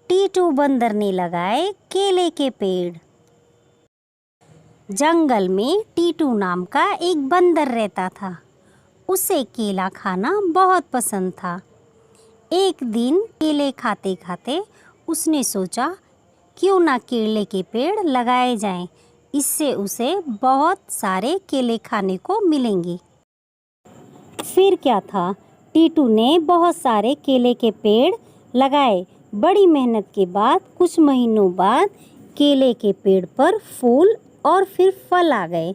टीटू बंदर ने लगाए केले के पेड़। जंगल में टीटू नाम का एक बंदर रहता था। उसे केला खाना बहुत पसंद था। एक दिन केले खाते खाते उसने सोचा क्यों ना केले के पेड़ लगाए जाएं, इससे उसे बहुत सारे केले खाने को मिलेंगे। फिर क्या था, टीटू ने बहुत सारे केले के पेड़ लगाए। बड़ी मेहनत के बाद कुछ महीनों बाद केले के पेड़ पर फूल और फिर फल आ गए।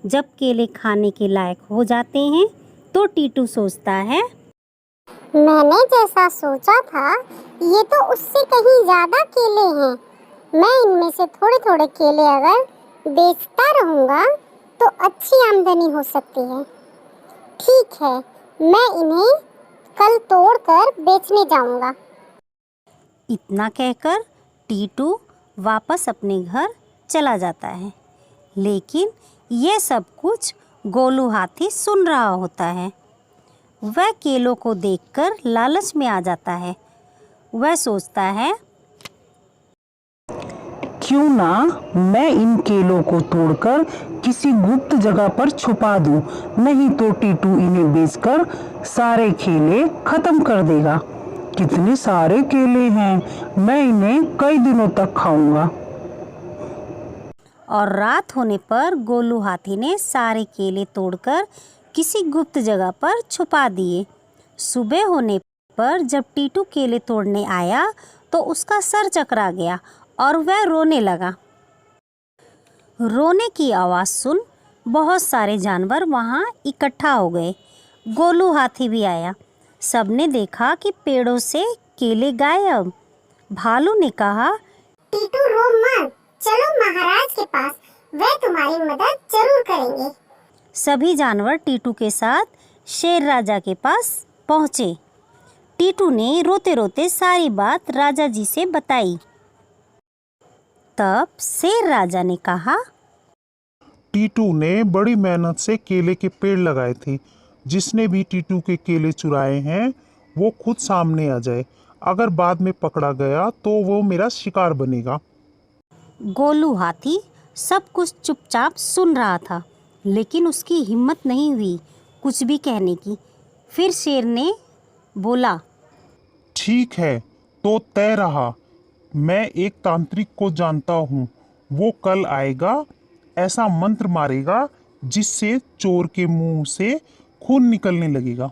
जब केले खाने के लायक हो जाते हैं तो टीटू सोचता है, मैंने जैसा सोचा था ये तो उससे कहीं ज़्यादा केले हैं। मैं इनमें से थोड़े थोड़े केले अगर बेचता रहूँगा तो अच्छी आमदनी हो सकती है। ठीक है, मैं इन्हें कल तोड़कर बेचने जाऊँगा। इतना कहकर टीटू वापस अपने घर चला जाता है। लेकिन यह सब कुछ गोलू हाथी सुन रहा होता है। वह केलों को देखकर लालच में आ जाता है। वह सोचता है, क्यों ना मैं इन केलों को तोड़कर किसी गुप्त जगह पर छुपा दूं, नहीं तो टीटू इन्हें बेचकर सारे केले खत्म कर देगा। कितने सारे केले हैं, मैं इन्हें कई दिनों तक खाऊंगा। और रात होने पर गोलू हाथी ने सारे केले तोड़कर किसी गुप्त जगह पर छुपा दिए। सुबह होने पर जब टीटू केले तोड़ने आया तो उसका सर चकरा गया और वह रोने लगा। रोने की आवाज़ सुन बहुत सारे जानवर वहाँ इकट्ठा हो गए। गोलू हाथी भी आया। सबने देखा कि पेड़ों से केले गायब। भालू ने कहा, टीटू रो मत, चलो महाराज के पास, वह तुम्हारी मदद जरूर करेंगे। सभी जानवर टीटू के साथ शेर राजा के पास पहुँचे। टीटू ने रोते रोते सारी बात राजा जी से बताई। तब शेर राजा ने कहा, टीटू ने बड़ी मेहनत से केले के पेड़ लगाए थे। जिसने भी टीटू के केले चुराए हैं वो खुद सामने आ जाए। अगर बाद में पकड़ा गया तो वो मेरा शिकार बनेगा। गोलू हाथी सब कुछ चुपचाप सुन रहा था, लेकिन उसकी हिम्मत नहीं हुई कुछ भी कहने की। फिर शेर ने बोला, ठीक है, तो तय रहा। मैं एक तांत्रिक को जानता हूँ। वो कल आएगा, ऐसा मंत्र मारेगा जिससे चोर के मुंह से खून निकलने लगेगा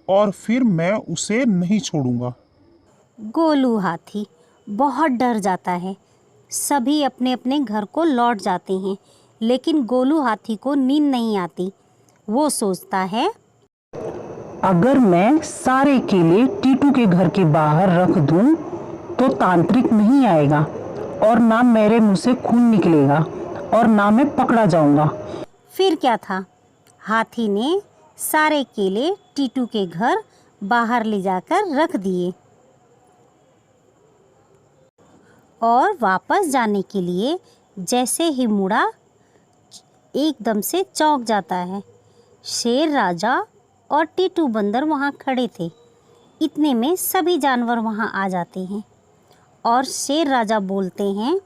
और फिर मैं उसे नहीं छोड़ूंगा। गोलू हाथी बहुत डर जाता है। सभी अपने अपने घर को लौट जाते हैं, लेकिन गोलू हाथी को नींद नहीं आती। वो सोचता है, अगर मैं सारे केले टीटू के घर के बाहर रख दूं तो तांत्रिक नहीं आएगा और ना मेरे मुंह से खून निकलेगा और ना मैं पकड़ा जाऊंगा। फिर क्या था, हाथी ने सारे केले टीटू के घर बाहर ले जाकर रख दिए और वापस जाने के लिए जैसे ही मुड़ा एकदम से चौंक जाता है। शेर राजा और टीटू बंदर वहाँ खड़े थे। इतने में सभी जानवर वहाँ आ जाते हैं और शेर राजा बोलते हैं,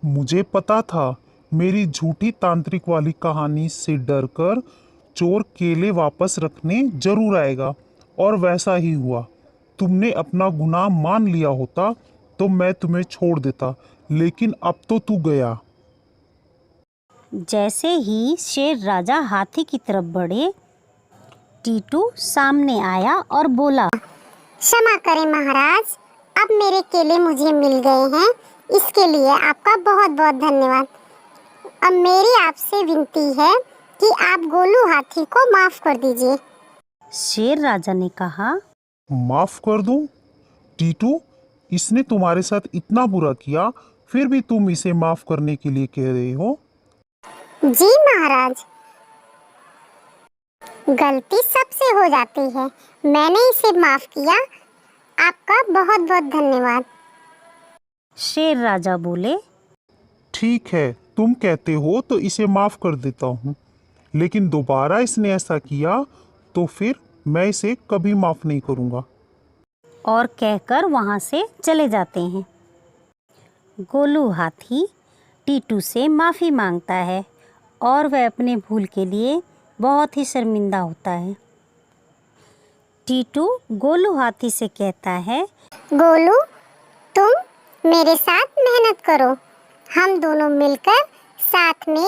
मुझे पता था मेरी झूठी तांत्रिक वाली कहानी से डरकर चोर केले वापस रखने जरूर आएगा और वैसा ही हुआ। तुमने अपना गुनाह मान लिया होता तो मैं तुम्हें छोड़ देता, लेकिन अब तो तू गया। जैसे ही शेर राजा हाथी की तरफ बढ़े, टीटू सामने आया और बोला, क्षमा करें महाराज, अब मेरे केले मुझे मिल गए हैं, इसके लिए आपका बहुत बहुत धन्यवाद। अब मेरी आपसे विनती है कि आप गोलू हाथी को माफ कर दीजिए। शेर राजा ने कहा, माफ कर दूं? टीटू, इसने तुम्हारे साथ इतना बुरा किया, फिर भी तुम इसे माफ करने के लिए कह रहे हो? जी महाराज, गलती सबसे हो जाती है, मैंने इसे माफ किया। आपका बहुत बहुत धन्यवाद। शेर राजा बोले, ठीक है, तुम कहते हो तो इसे माफ कर देता हूँ, लेकिन दोबारा इसने ऐसा किया तो फिर मैं इसे कभी माफ नहीं करूँगा। और कहकर वहाँ से चले जाते हैं। गोलू हाथी टीटू से माफ़ी मांगता है और वह अपने भूल के लिए बहुत ही शर्मिंदा होता है। टीटू गोलू हाथी से कहता है, गोलू, तुम मेरे साथ मेहनत करो। हम दोनों मिलकर साथ में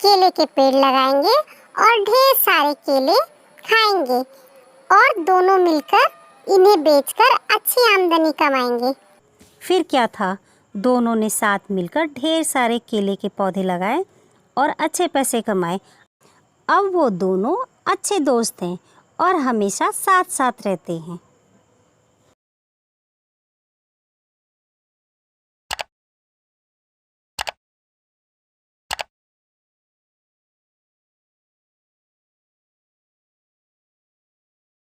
केले के पेड़ लगाएंगे और ढेर सारे केले खाएंगे और दोनों मिलकर इन्हें बेचकर अच्छी आमदनी कमाएंगे। फिर क्या था, दोनों ने साथ मिलकर ढेर सारे केले के पौधे लगाए और अच्छे पैसे कमाए। अब वो दोनों अच्छे दोस्त हैं और हमेशा साथ साथ रहते हैं।